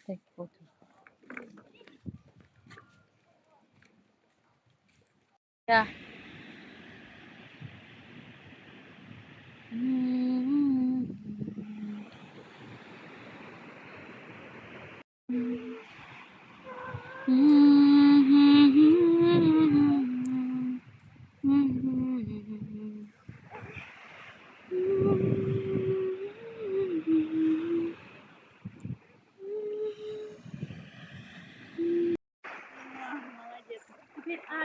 Take photo. Yeah.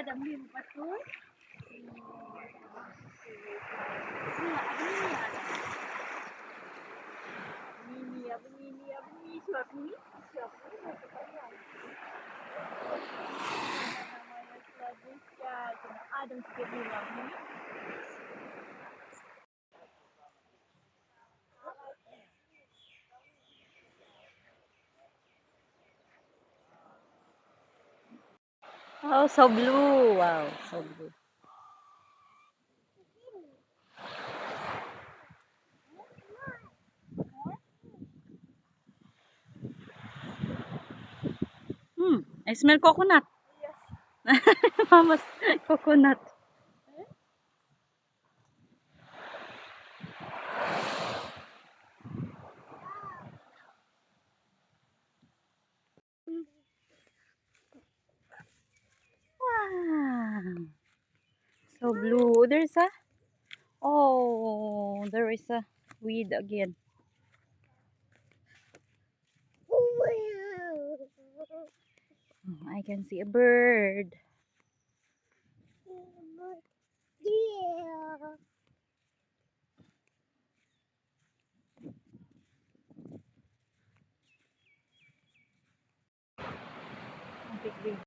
Ada mim betul. Oh, so blue. Wow, so blue. I smell coconut. Mama's coconut. Wow. So blue. There is a weed again. I can see a bird.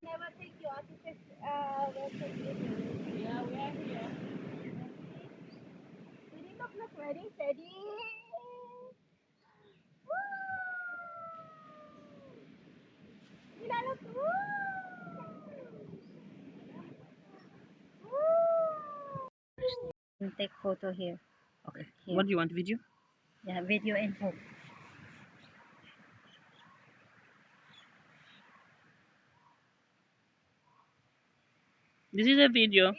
Never take your artificial, yeah, we are here. Did it look ready, steady? Did I look? Take photo here. Okay. Here. What do you want, video? Yeah, video and photo. This is a video.